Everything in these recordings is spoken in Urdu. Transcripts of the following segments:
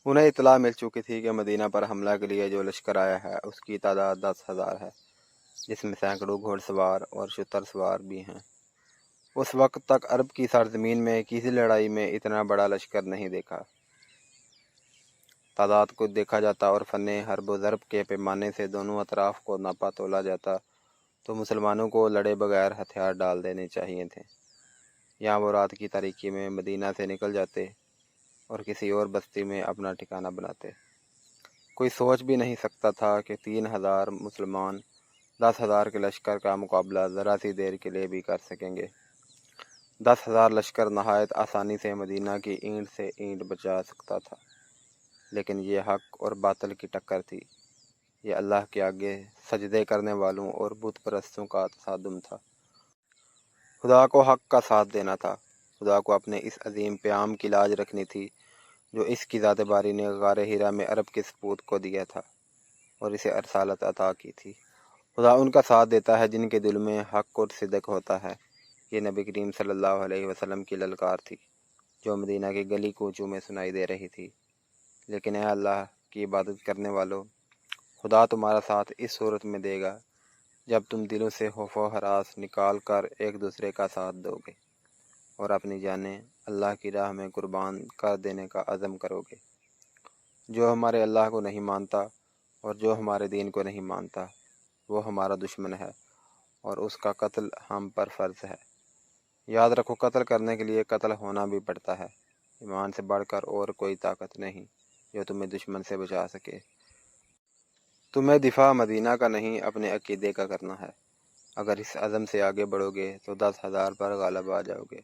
انہیں اطلاع مل چکی تھی کہ مدینہ پر حملہ کے لیے جو لشکر آیا ہے اس کی تعداد 10,000 ہے، جس میں سینکڑوں گھوڑ سوار اور شتر سوار بھی ہیں۔ اس وقت تک عرب کی سرزمین میں کسی لڑائی میں اتنا بڑا لشکر نہیں دیکھا۔ تعداد کو دیکھا جاتا اور فن حرب و ضرب کے پیمانے سے دونوں اطراف کو ناپا تولا جاتا تو مسلمانوں کو لڑے بغیر ہتھیار ڈال دینے چاہیے تھے، یا وہ رات کی تاریکی میں مدینہ سے نکل جاتے اور کسی اور بستی میں اپنا ٹھکانہ بناتے۔ کوئی سوچ بھی نہیں سکتا تھا کہ 3,000 مسلمان 10,000 کے لشکر کا مقابلہ ذرا سی دیر کے لیے بھی کر سکیں گے۔ 10,000 لشکر نہایت آسانی سے مدینہ کی اینٹ سے اینٹ بچا سکتا تھا، لیکن یہ حق اور باطل کی ٹکر تھی۔ یہ اللہ کے آگے سجدے کرنے والوں اور بت پرستوں کا تصادم تھا۔ خدا کو حق کا ساتھ دینا تھا، خدا کو اپنے اس عظیم پیام کی لاج رکھنی تھی جو اس کی ذات باری نے غار ہیرا میں عرب کے سپوت کو دیا تھا اور اسے ارسالت عطا کی تھی۔ خدا ان کا ساتھ دیتا ہے جن کے دل میں حق اور صدق ہوتا ہے۔ یہ نبی کریم صلی اللہ علیہ وسلم کی للکار تھی جو مدینہ کے گلی کوچوں میں سنائی دے رہی تھی۔ لیکن اے اللہ کی عبادت کرنے والو، خدا تمہارا ساتھ اس صورت میں دے گا جب تم دلوں سے خوف و ہراس نکال کر ایک دوسرے کا ساتھ دو گے اور اپنی جانیں اللہ کی راہ میں قربان کر دینے کا عزم کرو گے۔ جو ہمارے اللہ کو نہیں مانتا اور جو ہمارے دین کو نہیں مانتا وہ ہمارا دشمن ہے اور اس کا قتل ہم پر فرض ہے۔ یاد رکھو، قتل کرنے کے لیے قتل ہونا بھی پڑتا ہے۔ ایمان سے بڑھ کر اور کوئی طاقت نہیں جو تمہیں دشمن سے بچا سکے۔ تمہیں دفاع مدینہ کا نہیں اپنے عقیدے کا کرنا ہے۔ اگر اس عزم سے آگے بڑھو گے تو 10,000 پر غالب آ جاؤ گے۔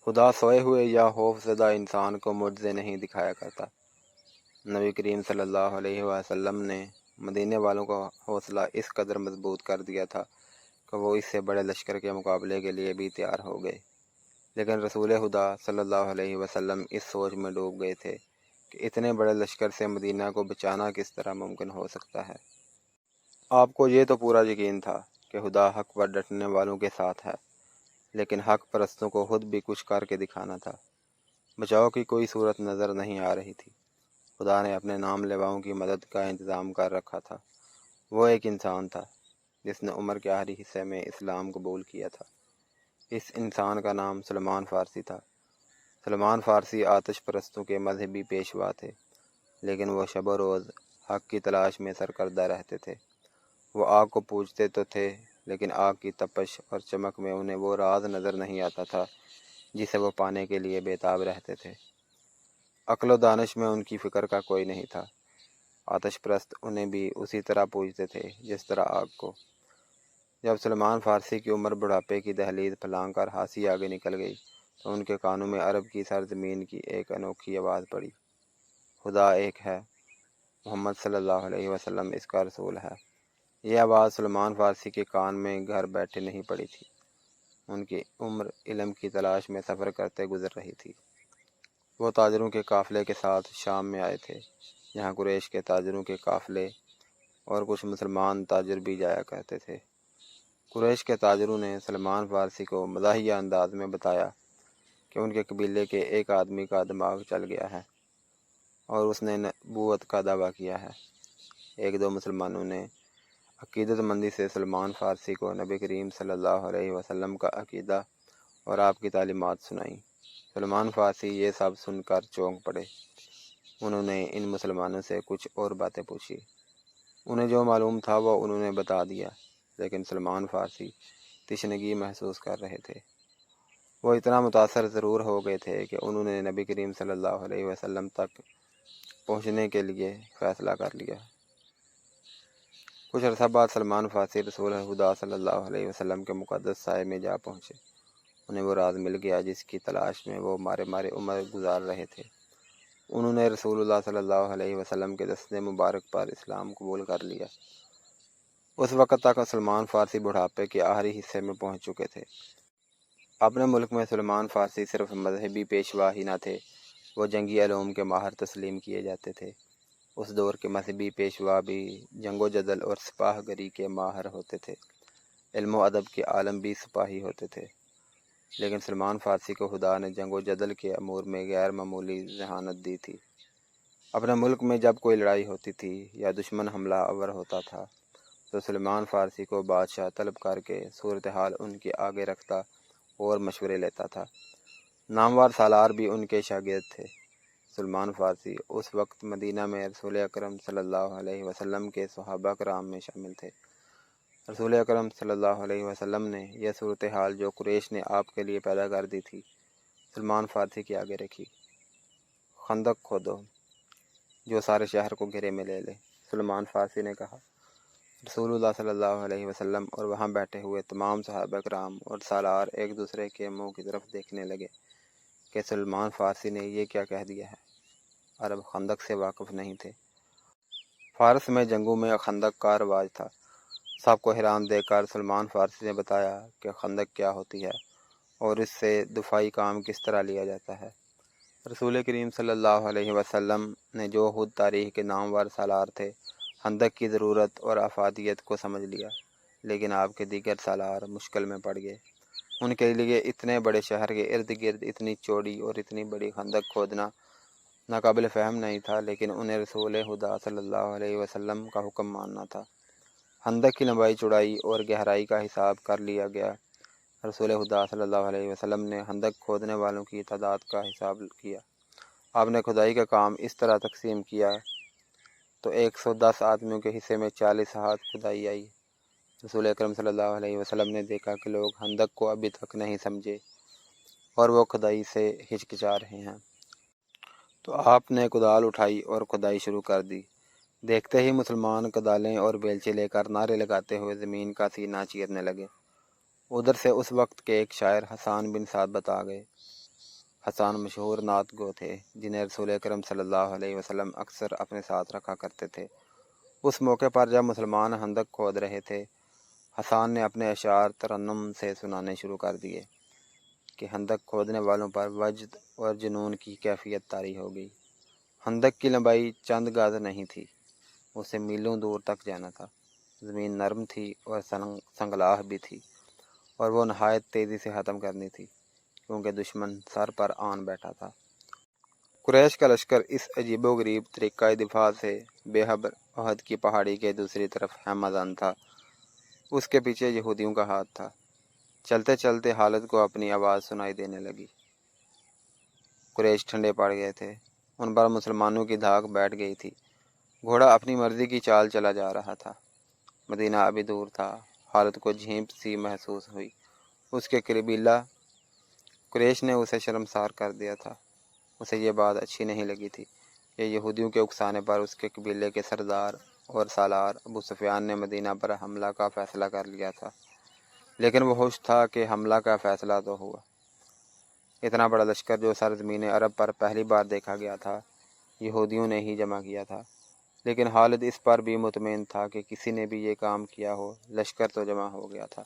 خدا سوئے ہوئے یا خوف زدہ انسان کو معجزے نہیں دکھایا کرتا۔ نبی کریم صلی اللہ علیہ وسلم نے مدینے والوں کا حوصلہ اس قدر مضبوط کر دیا تھا کہ وہ اس سے بڑے لشکر کے مقابلے کے لیے بھی تیار ہو گئے، لیکن رسول خدا صلی اللہ علیہ وسلم اس سوچ میں ڈوب گئے تھے کہ اتنے بڑے لشکر سے مدینہ کو بچانا کس طرح ممکن ہو سکتا ہے۔ آپ کو یہ تو پورا یقین تھا کہ خدا حق پر ڈٹنے والوں کے ساتھ ہے، لیکن حق پرستوں کو خود بھی کچھ کر کے دکھانا تھا۔ بچاؤ کی کوئی صورت نظر نہیں آ رہی تھی۔ خدا نے اپنے نام لیواؤں کی مدد کا انتظام کر رکھا تھا۔ وہ ایک انسان تھا جس نے عمر کے آخری حصے میں اسلام قبول کیا تھا۔ اس انسان کا نام سلمان فارسی تھا۔ سلمان فارسی آتش پرستوں کے مذہبی پیشوا تھے، لیکن وہ شب و روز حق کی تلاش میں سرکردہ رہتے تھے۔ وہ آگ کو پوجتے تو تھے، لیکن آگ کی تپش اور چمک میں انہیں وہ راز نظر نہیں آتا تھا جسے وہ پانے کے لیے بےتاب رہتے تھے۔ عقل و دانش میں ان کی فکر کا کوئی نہیں تھا۔ آتش پرست انہیں بھی اسی طرح پوجتے تھے جس طرح آگ کو۔ جب سلمان فارسی کی عمر بڑھاپے کی دہلیز پھلانگ کر ہانسی آگے نکل گئی تو ان کے کانوں میں عرب کی سرزمین کی ایک انوکھی آواز پڑی، خدا ایک ہے، محمد صلی اللہ علیہ وسلم اس کا رسول ہے۔ یہ آواز سلمان فارسی کے کان میں گھر بیٹھے نہیں پڑی تھی۔ ان کی عمر علم کی تلاش میں سفر کرتے گزر رہی تھی۔ وہ تاجروں کے قافلے کے ساتھ شام میں آئے تھے، جہاں قریش کے تاجروں کے قافلے اور کچھ مسلمان تاجر بھی جایا کرتے تھے۔ قریش کے تاجروں نے سلمان فارسی کو مزاحیہ انداز میں بتایا کہ ان کے قبیلے کے ایک آدمی کا دماغ چل گیا ہے اور اس نے نبوت کا دعویٰ کیا ہے۔ ایک دو مسلمانوں نے عقیدت مندی سے سلمان فارسی کو نبی کریم صلی اللہ علیہ وسلم کا عقیدہ اور آپ کی تعلیمات سنائیں۔ سلمان فارسی یہ سب سن کر چونک پڑے۔ انہوں نے ان مسلمانوں سے کچھ اور باتیں پوچھی۔ انہیں جو معلوم تھا وہ انہوں نے بتا دیا، لیکن سلمان فارسی تشنگی محسوس کر رہے تھے۔ وہ اتنا متاثر ضرور ہو گئے تھے کہ انہوں نے نبی کریم صلی اللہ علیہ وسلم تک پہنچنے کے لیے فیصلہ کر لیا۔ کچھ عرصہ بعد سلمان فارسی رسول خدا صلی اللہ علیہ وسلم کے مقدس سائے میں جا پہنچے۔ انہیں وہ راز مل گیا جس کی تلاش میں وہ مارے مارے عمر گزار رہے تھے۔ انہوں نے رسول اللہ صلی اللہ علیہ وسلم کے دستے مبارک پر اسلام قبول کر لیا۔ اس وقت تک سلمان فارسی بڑھاپے کے آخری حصے میں پہنچ چکے تھے۔ اپنے ملک میں سلمان فارسی صرف مذہبی پیشوا ہی نہ تھے، وہ جنگی علوم کے ماہر تسلیم کیے جاتے تھے۔ اس دور کے مذہبی پیشوا بھی جنگ و جدل اور سپاہ گری کے ماہر ہوتے تھے۔ علم و ادب کے عالم بھی سپاہی ہوتے تھے، لیکن سلمان فارسی کو خدا نے جنگ و جدل کے امور میں غیر معمولی ذہانت دی تھی۔ اپنے ملک میں جب کوئی لڑائی ہوتی تھی یا دشمن حملہ آور ہوتا تھا تو سلمان فارسی کو بادشاہ طلب کر کے صورتحال ان کے آگے رکھتا اور مشورے لیتا تھا۔ نامور سالار بھی ان کے شاگرد تھے۔ سلمان فارسی اس وقت مدینہ میں رسول اکرم صلی اللہ علیہ وسلم کے صحابہ کرام میں شامل تھے۔ رسول اکرم صلی اللہ علیہ وسلم نے یہ صورتحال جو قریش نے آپ کے لیے پیدا کر دی تھی سلمان فارسی کے آگے رکھی۔ خندق کھودو جو سارے شہر کو گھیرے میں لے لے، سلمان فارسی نے کہا۔ رسول اللہ صلی اللہ علیہ وسلم اور وہاں بیٹھے ہوئے تمام صحابہ کرام اور سالار ایک دوسرے کے منہ کی طرف دیکھنے لگے کہ سلمان فارسی نے یہ کیا کہہ دیا ہے۔ عرب خندق سے واقف نہیں تھے۔ فارس میں جنگوں میں خندق کا رواج تھا۔ سب کو حیران دیکھ کر سلمان فارسی نے بتایا کہ خندق کیا ہوتی ہے اور اس سے دفاعی کام کس طرح لیا جاتا ہے۔ رسول کریم صلی اللہ علیہ وسلم نے جو خود تاریخ کے نامور سالار تھے خندق کی ضرورت اور افادیت کو سمجھ لیا، لیکن آپ کے دیگر سالار مشکل میں پڑ گئے۔ ان کے لیے اتنے بڑے شہر کے ارد گرد اتنی چوڑی اور اتنی بڑی خندق کھودنا ناقابل فہم نہیں تھا، لیکن انہیں رسول خدا صلی اللہ علیہ وسلم کا حکم ماننا تھا۔ خندق کی لمبائی چوڑائی اور گہرائی کا حساب کر لیا گیا۔ رسول خدا صلی اللہ علیہ وسلم نے خندق کھودنے والوں کی تعداد کا حساب کیا۔ آپ نے کھدائی کا کام اس طرح تقسیم کیا تو 110 آدمیوں کے حصے میں 40 ہاتھ کھدائی آئی۔ رسول اکرم صلی اللہ علیہ وسلم نے دیکھا کہ لوگ خندق کو ابھی تک نہیں سمجھے اور وہ کھدائی سے ہچکچا رہے ہیں، تو آپ نے کدال اٹھائی اور کھدائی شروع کر دی۔ دیکھتے ہی مسلمان کدالیں اور بیلچے لے کر نعرے لگاتے ہوئے زمین کا سینہ چیرنے لگے۔ ادھر سے اس وقت کے ایک شاعر حسان بن ثابت آ گئے۔ حسان مشہور نعت گو تھے جنہیں رسول اکرم صلی اللہ علیہ وسلم اکثر اپنے ساتھ رکھا کرتے تھے۔ اس موقع پر جب مسلمان خندق کھود رہے تھے، حسان نے اپنے اشعار ترنم سے سنانے شروع کر دیے کہ خندق کھودنے والوں پر وجد اور جنون کی کیفیت طاری ہو گئی۔ خندق کی لمبائی چند گز نہیں تھی، اسے میلوں دور تک جانا تھا۔ زمین نرم تھی اور سنگلاہ بھی تھی، اور وہ نہایت تیزی سے ختم کرنی تھی کیونکہ دشمن سر پر آن بیٹھا تھا۔ قریش کا لشکر اس عجیب و غریب طریقہ دفاع سے بے خبر احد کی پہاڑی کے دوسری طرف خیمہ زن تھا۔ اس کے پیچھے یہودیوں کا ہاتھ تھا۔ چلتے چلتے حالت کو اپنی آواز سنائی دینے لگی۔ قریش ٹھنڈے پڑ گئے تھے، ان پر مسلمانوں کی دھاک بیٹھ گئی تھی۔ گھوڑا اپنی مرضی کی چال چلا جا رہا تھا۔ مدینہ ابھی دور تھا۔ حالت کو جھیپ سی محسوس ہوئی۔ اس کے قبیلہ قریش نے اسے شرمسار کر دیا تھا۔ اسے یہ بات اچھی نہیں لگی تھی کہ یہودیوں کے اکسانے پر اس کے قبیلے کے سردار اور سالار ابو سفیان نے مدینہ پر حملہ کا فیصلہ کر لیا تھا، لیکن وہ خوش تھا کہ حملہ کا فیصلہ تو ہوا۔ اتنا بڑا لشکر جو سرزمین عرب پر پہلی بار دیکھا گیا تھا یہودیوں نے ہی جمع کیا تھا، لیکن خالد اس پر بھی مطمئن تھا کہ کسی نے بھی یہ کام کیا ہو، لشکر تو جمع ہو گیا تھا۔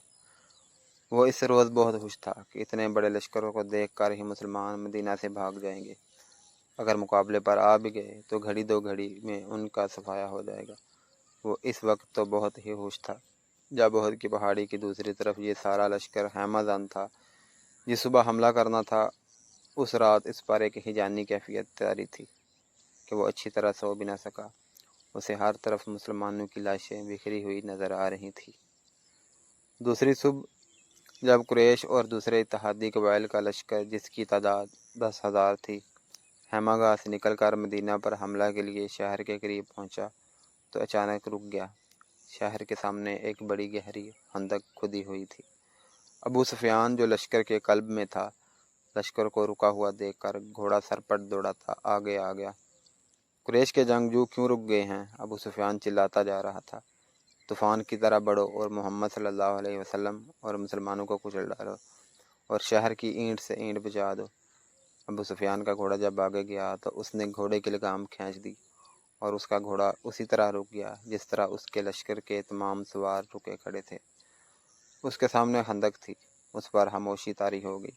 وہ اس روز بہت خوش تھا کہ اتنے بڑے لشکروں کو دیکھ کر ہی مسلمان مدینہ سے بھاگ جائیں گے۔ اگر مقابلے پر آ بھی گئے تو گھڑی دو گھڑی میں ان کا صفایا ہو جائے گا۔ وہ اس وقت تو بہت ہی خوش تھا جب احد کی پہاڑی کی دوسری طرف یہ سارا لشکر خیمہ زن تھا۔ جس صبح حملہ کرنا تھا اس رات اس پر ایک ہیجانی کیفیت طاری تھی کہ وہ اچھی طرح سو بھی نہ سکا۔ اسے ہر طرف مسلمانوں کی لاشیں بکھری ہوئی نظر آ رہی تھی۔ دوسری صبح جب قریش اور دوسرے اتحادی قبائل کا لشکر جس کی تعداد 10,000 تھی خیمہ گاہ سے نکل کر مدینہ پر حملہ کے لیے شہر کے قریب پہنچا تو اچانک رک گیا۔ شہر کے سامنے ایک بڑی گہری خندق کھدی ہوئی تھی۔ ابو سفیان جو لشکر کے قلب میں تھا لشکر کو رکا ہوا دیکھ کر گھوڑا سر پٹ دوڑاتا آگے آ گیا۔ قریش کے جنگجو کیوں رک گئے ہیں؟ ابو سفیان چلاتا جا رہا تھا۔ طوفان کی طرح بڑھو اور محمد صلی اللہ علیہ وسلم اور مسلمانوں کو کچل ڈالو اور شہر کی اینٹ سے اینٹ بچا دو۔ ابو سفیان کا گھوڑا جب آگے گیا تو اس نے گھوڑے کی لگام کھینچ دی اور اس کا گھوڑا اسی طرح رک گیا جس طرح اس کے لشکر کے تمام سوار رکے کھڑے تھے۔ اس کے سامنے خندق تھی، اس پر خاموشی طاری ہو گئی۔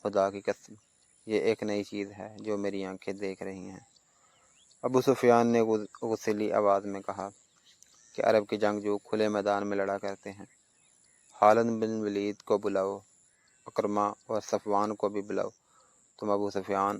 خدا کی قسم، یہ ایک نئی چیز ہے جو میری آنکھیں دیکھ رہی ہیں، ابو سفیان نے غصیلی آواز میں کہا کہ عرب کے جنگجو کھلے میدان میں لڑا کرتے ہیں۔ خالد بن ولید کو بلاؤ، اکرمہ اور صفوان کو بھی بلاؤ۔ تم ابو سفیان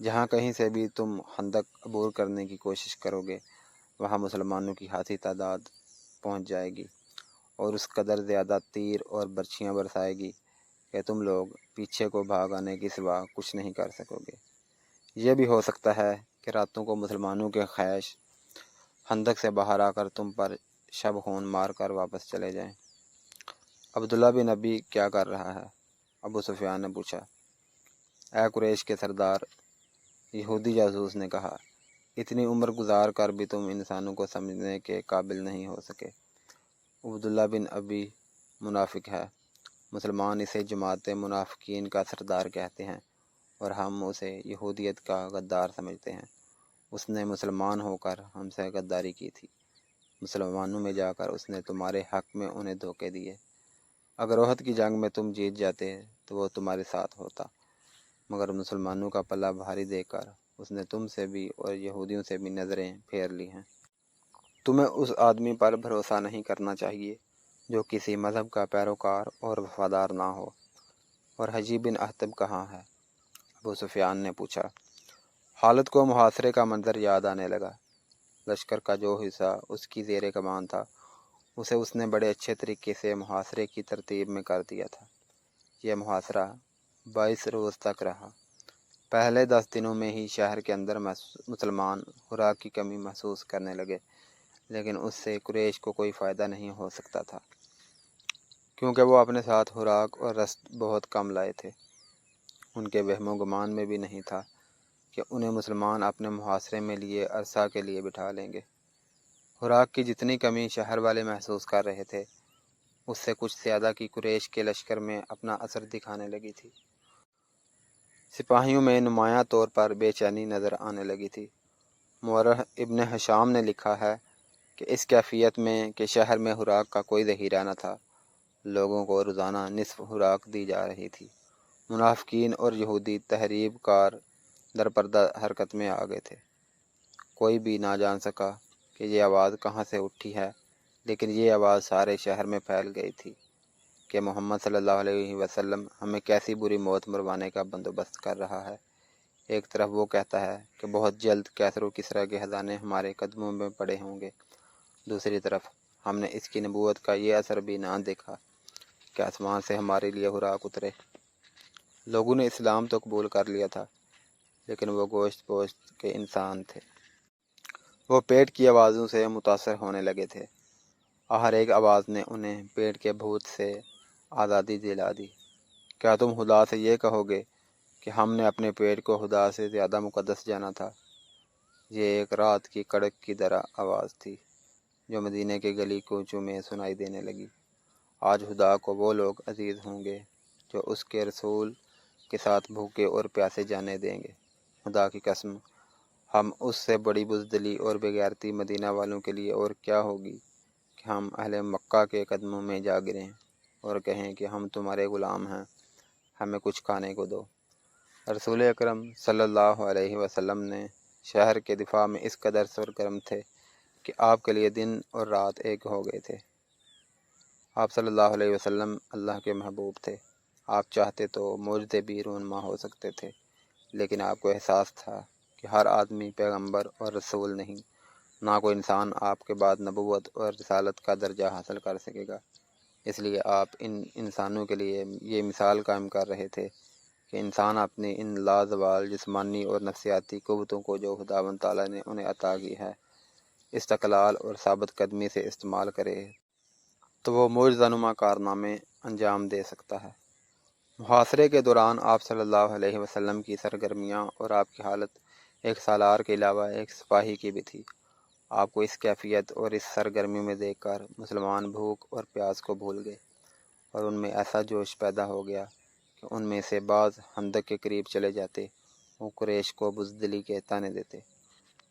جہاں کہیں سے بھی تم خندق عبور کرنے کی کوشش کرو گے وہاں مسلمانوں کی ہاتھی تعداد پہنچ جائے گی اور اس قدر زیادہ تیر اور برچھیاں برسائے گی کہ تم لوگ پیچھے کو بھاگ آنے کی سوا کچھ نہیں کر سکو گے۔ یہ بھی ہو سکتا ہے کہ راتوں کو مسلمانوں کے خیش خندق سے باہر آ کر تم پر شب خون مار کر واپس چلے جائیں۔ عبداللہ بن ابی کیا کر رہا ہے؟ ابو سفیان نے پوچھا۔ اے قریش کے سردار، یہودی جاسوس نے کہا، اتنی عمر گزار کر بھی تم انسانوں کو سمجھنے کے قابل نہیں ہو سکے۔ عبداللہ بن ابی منافق ہے، مسلمان اسے جماعت منافقین کا سردار کہتے ہیں اور ہم اسے یہودیت کا غدار سمجھتے ہیں۔ اس نے مسلمان ہو کر ہم سے غداری کی تھی، مسلمانوں میں جا کر اس نے تمہارے حق میں انہیں دھوکے دیے۔ اگر احد کی جنگ میں تم جیت جاتے تو وہ تمہارے ساتھ ہوتا، مگر مسلمانوں کا پلہ بھاری دیکھ کر اس نے تم سے بھی اور یہودیوں سے بھی نظریں پھیر لی ہیں۔ تمہیں اس آدمی پر بھروسہ نہیں کرنا چاہیے جو کسی مذہب کا پیروکار اور وفادار نہ ہو۔ اور حجی بن احتب کہاں ہے؟ ابو سفیان نے پوچھا۔ خالد کو محاصرے کا منظر یاد آنے لگا۔ لشکر کا جو حصہ اس کی زیر کمان تھا اسے اس نے بڑے اچھے طریقے سے محاصرے کی ترتیب میں کر دیا تھا۔ یہ محاصرہ 22 روز تک رہا۔ پہلے 10 دنوں میں ہی شہر کے اندر مسلمان خوراک کی کمی محسوس کرنے لگے، لیکن اس سے قریش کو کوئی فائدہ نہیں ہو سکتا تھا، کیونکہ وہ اپنے ساتھ خوراک اور رسد بہت کم لائے تھے۔ ان کے وہم و گمان میں بھی نہیں تھا کہ انہیں مسلمان اپنے محاصرے میں لیے عرصہ کے لیے بٹھا لیں گے۔ خوراک کی جتنی کمی شہر والے محسوس کر رہے تھے، اس سے کچھ زیادہ کی قریش کے لشکر میں اپنا اثر دکھانے لگی تھی۔ سپاہیوں میں نمایاں طور پر بے چینی نظر آنے لگی تھی۔ مورخ ابن ہشام نے لکھا ہے کہ اس کیفیت میں کہ شہر میں خوراک کا کوئی ذخیرہ نہ تھا، لوگوں کو روزانہ نصف خوراک دی جا رہی تھی۔ منافقین اور یہودی تحریب کار درپردہ حرکت میں آ گئے تھے۔ کوئی بھی نہ جان سکا کہ یہ آواز کہاں سے اٹھی ہے، لیکن یہ آواز سارے شہر میں پھیل گئی تھی کہ محمد صلی اللہ علیہ وسلم ہمیں کیسی بری موت مروانے کا بندوبست کر رہا ہے۔ ایک طرف وہ کہتا ہے کہ بہت جلد کیسر و کسریٰ کے خزانے ہمارے قدموں میں پڑے ہوں گے، دوسری طرف ہم نے اس کی نبوت کا یہ اثر بھی نہ دیکھا کہ آسمان سے ہمارے لیے خوراک اترے۔ لوگوں نے اسلام تو قبول کر لیا تھا، لیکن وہ گوشت پوشت کے انسان تھے۔ وہ پیٹ کی آوازوں سے متاثر ہونے لگے تھے۔ ہر ایک آواز نے انہیں پیٹ کے بھوت سے آزادی دلا دی۔ کیا تم خدا سے یہ کہو گے کہ ہم نے اپنے پیٹ کو خدا سے زیادہ مقدس جانا تھا؟ یہ ایک رات کی کڑک کی طرح آواز تھی جو مدینے کے گلی کوچوں میں سنائی دینے لگی۔ آج خدا کو وہ لوگ عزیز ہوں گے جو اس کے رسول کے ساتھ بھوکے اور پیاسے جانے دیں گے۔ خدا کی قسم، ہم اس سے بڑی بزدلی اور بےغیرتی مدینہ والوں کے لیے اور کیا ہوگی کہ ہم اہل مکہ کے قدموں میں جا گریں اور کہیں کہ ہم تمہارے غلام ہیں، ہمیں کچھ کھانے کو دو۔ رسول اکرم صلی اللہ علیہ وسلم نے شہر کے دفاع میں اس قدر سرگرم تھے کہ آپ کے لیے دن اور رات ایک ہو گئے تھے۔ آپ صلی اللہ علیہ وسلم اللہ کے محبوب تھے۔ آپ چاہتے تو معجزے بھی رونما ہو سکتے تھے، لیکن آپ کو احساس تھا کہ ہر آدمی پیغمبر اور رسول نہیں، نہ کوئی انسان آپ کے بعد نبوت اور رسالت کا درجہ حاصل کر سکے گا۔ اس لیے آپ ان انسانوں کے لیے یہ مثال قائم کر رہے تھے کہ انسان اپنی ان لازوال جسمانی اور نفسیاتی قوتوں کو جو خداوند تعالیٰ نے انہیں عطا کی ہے، استقلال اور ثابت قدمی سے استعمال کرے تو وہ معجزہ نما کارنامے انجام دے سکتا ہے۔ محاصرے کے دوران آپ صلی اللہ علیہ وسلم کی سرگرمیاں اور آپ کی حالت ایک سالار کے علاوہ ایک سپاہی کی بھی تھی۔ آپ کو اس کیفیت اور اس سرگرمی میں دیکھ کر مسلمان بھوک اور پیاس کو بھول گئے، اور ان میں ایسا جوش پیدا ہو گیا کہ ان میں سے بعض خندق کے قریب چلے جاتے، وہ قریش کو بزدلی کے طعنے دیتے۔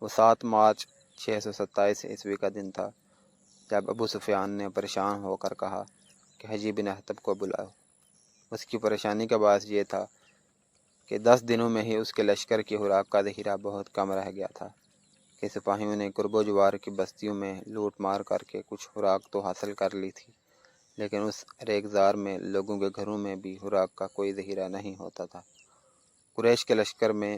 وہ 7 مارچ 627 عیسوی کا دن تھا جب ابو سفیان نے پریشان ہو کر کہا کہ حجی بن احتب کو بلاؤ۔ اس کی پریشانی کا باعث یہ تھا کہ 10 دنوں میں ہی اس کے لشکر کی خوراک کا ذخیرہ بہت کم رہ گیا تھا کہ سپاہیوں نے قرب و جوار کی بستیوں میں لوٹ مار کر کے کچھ خوراک تو حاصل کر لی تھی، لیکن اس ریگزار میں لوگوں کے گھروں میں بھی خوراک کا کوئی ذخیرہ نہیں ہوتا تھا۔ قریش کے لشکر میں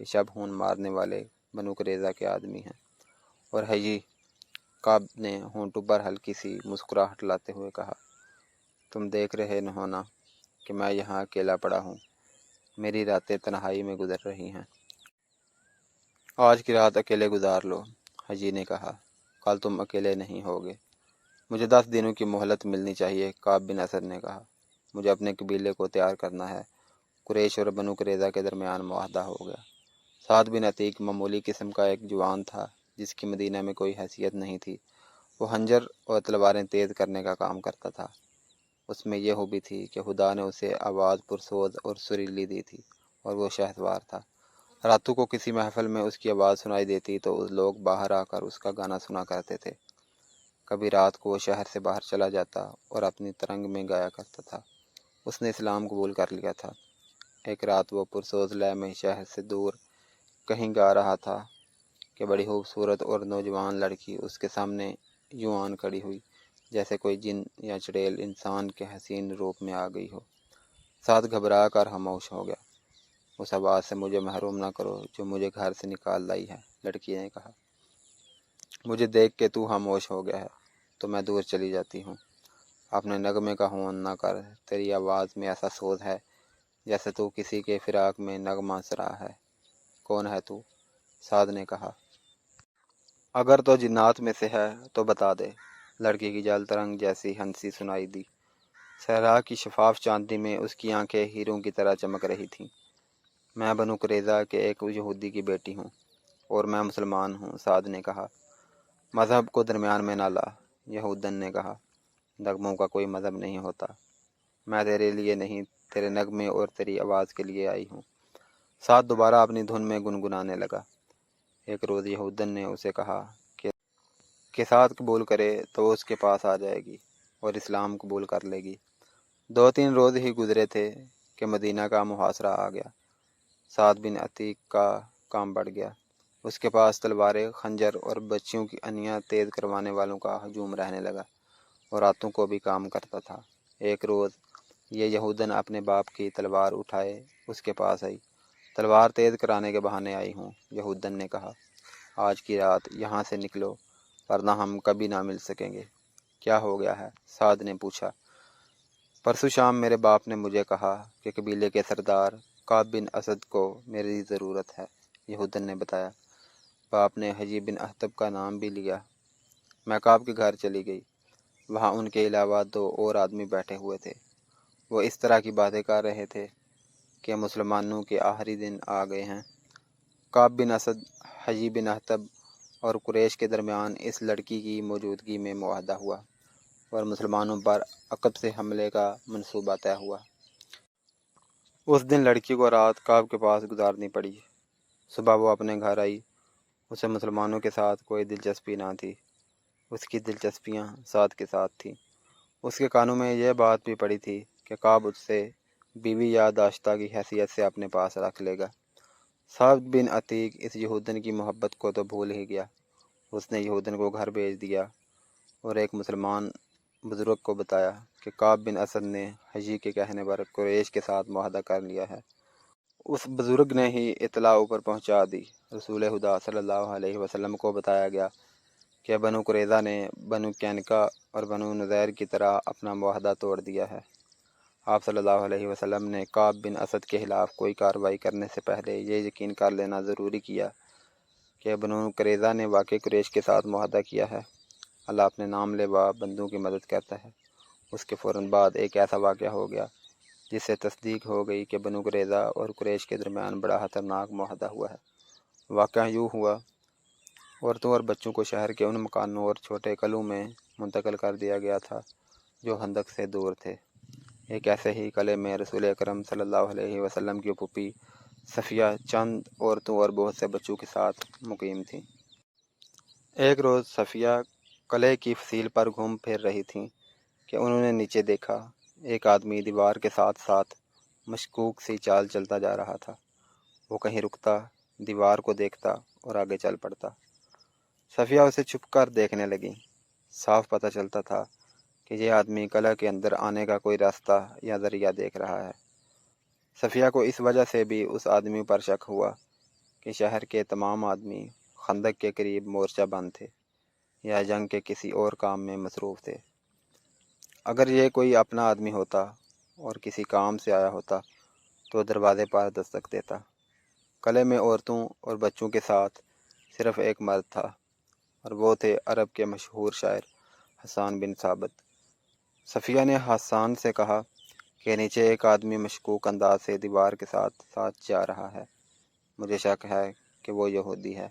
کہ شب ہون مارنے والے بنو قریظہ کے آدمی ہیں۔ اور حجی کعب نے ہونٹوں پر ہلکی سی مسکراہٹ لاتے ہوئے کہا، تم دیکھ رہے نہ ہونا کہ میں یہاں اکیلا پڑا ہوں، میری راتیں تنہائی میں گزر رہی ہیں۔ آج کی رات اکیلے گزار لو، حجی نے کہا، کل تم اکیلے نہیں ہوگے۔ مجھے 10 دنوں کی مہلت ملنی چاہیے، کعب بن اسد نے کہا، مجھے اپنے قبیلے کو تیار کرنا ہے۔ قریش اور بنو قریظہ کے درمیان معاہدہ ہو گیا۔ سعد بن عتیق معمولی قسم کا ایک جوان تھا جس کی مدینہ میں کوئی حیثیت نہیں تھی۔ وہ خنجر اور تلواریں تیز کرنے کا کام کرتا تھا۔ اس میں یہ خوبی تھی کہ خدا نے اسے آواز پرسوز اور سریلی دی تھی اور وہ شہسوار تھا۔ راتوں کو کسی محفل میں اس کی آواز سنائی دیتی تو لوگ باہر آ کر اس کا گانا سنا کرتے تھے۔ کبھی رات کو وہ شہر سے باہر چلا جاتا اور اپنی ترنگ میں گایا کرتا تھا۔ اس نے اسلام قبول کر لیا تھا۔ ایک رات وہ پرسوز لے میں شہر سے دور کہیں گا رہا تھا کہ بڑی خوبصورت اور نوجوان لڑکی اس کے سامنے یوں آن کھڑی ہوئی جیسے کوئی جن یا چڑیل انسان کے حسین روپ میں آ گئی ہو۔ سعد گھبرا کر خاموش ہو گیا۔ اس آواز سے مجھے محروم نہ کرو جو مجھے گھر سے نکال لائی ہے، لڑکی نے کہا۔ مجھے دیکھ کے تو خاموش ہو گیا ہے تو میں دور چلی جاتی ہوں۔ اپنے نغمے کا ہون نہ کر، تیری آواز میں ایسا سوز ہے جیسے تو کسی کے فراق میں نغمہ سرا ہے۔ کون ہے تو؟ سعد نے کہا۔ اگر تو جنات میں سے ہے تو بتا دے۔ لڑکی کی جل ترنگ جیسی ہنسی سنائی دی۔ صحرا کی شفاف چاندنی میں اس کی آنکھیں ہیروں کی طرح چمک رہی تھیں۔ میں بنو قریظہ کے ایک یہودی کی بیٹی ہوں اور میں مسلمان ہوں، سعد نے کہا۔ مذہب کو درمیان میں نہ لا، یہودن نے کہا، نغموں کا کوئی مذہب نہیں ہوتا۔ میں تیرے لیے نہیں، تیرے نغمے اور تیری آواز کے لیے آئی ہوں۔ سعد دوبارہ اپنی دھن میں گنگنانے لگا۔ ایک روز یہودن نے اسے کہا کہ سعد قبول کرے تو وہ اس کے پاس آ جائے گی اور اسلام قبول کر لے گی۔ 2-3 روز ہی گزرے تھے کہ مدینہ کا محاصرہ آ گیا۔ سعد بن عتیق کا کام بڑھ گیا۔ اس کے پاس تلواریں، خنجر اور بچیوں کی انیاں تیز کروانے والوں کا ہجوم رہنے لگا اور راتوں کو بھی کام کرتا تھا۔ ایک روز یہ یہودن اپنے باپ کی تلوار اٹھائے اس کے پاس آئی۔ تلوار تیز کرانے کے بہانے آئی ہوں، یہودن نے کہا۔ آج کی رات یہاں سے نکلو ورنہ ہم کبھی نہ مل سکیں گے۔ کیا ہو گیا ہے؟ سعد نے پوچھا۔ پرسوں شام میرے باپ نے مجھے کہا کہ قبیلے کے سردار کعب بن اسد کو میری ضرورت ہے، یہودن نے بتایا۔ باپ نے حجی بن احتب کا نام بھی لیا۔ میں کعب کے گھر چلی گئی۔ وہاں ان کے علاوہ 2 اور آدمی بیٹھے ہوئے تھے۔ وہ اس طرح کی باتیں کر رہے تھے کہ مسلمانوں کے آخری دن آ گئے ہیں۔ کعب بن اسد، حجی بن احتب اور قریش کے درمیان اس لڑکی کی موجودگی میں معاہدہ ہوا اور مسلمانوں پر عقب سے حملے کا منصوبہ طے ہوا۔ اس دن لڑکی کو رات کعب کے پاس گزارنی پڑی۔ صبح وہ اپنے گھر آئی۔ اسے مسلمانوں کے ساتھ کوئی دلچسپی نہ تھی۔ اس کی دلچسپیاں سعد کے ساتھ تھیں۔ اس کے کانوں میں یہ بات بھی پڑی تھی کہ کعب اس سے بیوی یا داشتہ کی حیثیت سے اپنے پاس رکھ لے گا۔ سعد بن عتیق اس یہودن کی محبت کو تو بھول ہی گیا۔ اس نے یہودن کو گھر بھیج دیا اور ایک مسلمان بزرگ کو بتایا کہ کعب بن اسد نے حجی کے کہنے پر قریش کے ساتھ معاہدہ کر لیا ہے۔ اس بزرگ نے ہی اطلاع اوپر پہنچا دی۔ رسول خدا صلی اللہ علیہ وسلم کو بتایا گیا کہ بنو قریظہ نے بنو قینقاع اور بنو نذیر کی طرح اپنا معاہدہ توڑ دیا ہے۔ آپ صلی اللہ علیہ وسلم نے کعب بن اسد کے خلاف کوئی کارروائی کرنے سے پہلے یہ یقین کر لینا ضروری کیا کہ بنو قریظہ نے واقعی قریش کے ساتھ معاہدہ کیا ہے۔ اللہ اپنے نام لیوا بندوں کی مدد کرتا ہے۔ اس کے فوراً بعد ایک ایسا واقعہ ہو گیا جس سے تصدیق ہو گئی کہ بنو قریظہ اور قریش کے درمیان بڑا خطرناک معاہدہ ہوا ہے۔ واقعہ یوں ہوا، عورتوں اور بچوں کو شہر کے ان مکانوں اور چھوٹے قلعوں میں منتقل کر دیا گیا تھا جو خندق سے دور تھے۔ ایک ایسے ہی قلعے میں رسول اکرم صلی اللہ علیہ وسلم کی پھوپھی صفیہ چند عورتوں اور بہت سے بچوں کے ساتھ مقیم تھیں۔ ایک روز صفیہ قلعے کی فضیل پر گھوم پھر رہی تھیں کہ انہوں نے نیچے دیکھا ایک آدمی دیوار کے ساتھ ساتھ مشکوک سی چال چلتا جا رہا تھا۔ وہ کہیں رکتا، دیوار کو دیکھتا اور آگے چل پڑتا۔ صفیہ اسے چھپ کر دیکھنے لگیں۔ صاف پتہ چلتا تھا کہ یہ آدمی قلعہ کے اندر آنے کا کوئی راستہ یا ذریعہ دیکھ رہا ہے۔ صفیہ کو اس وجہ سے بھی اس آدمی پر شک ہوا کہ شہر کے تمام آدمی خندق کے قریب مورچہ بند تھے یا جنگ کے کسی اور کام میں مصروف تھے۔ اگر یہ کوئی اپنا آدمی ہوتا اور کسی کام سے آیا ہوتا تو دروازے پر دستک دیتا۔ قلعے میں عورتوں اور بچوں کے ساتھ صرف ایک مرد تھا، اور وہ تھے عرب کے مشہور شاعر حسان بن ثابت۔ صفیہ نے حسان سے کہا کہ نیچے ایک آدمی مشکوک انداز سے دیوار کے ساتھ ساتھ جا رہا ہے، مجھے شک ہے کہ وہ یہودی ہے۔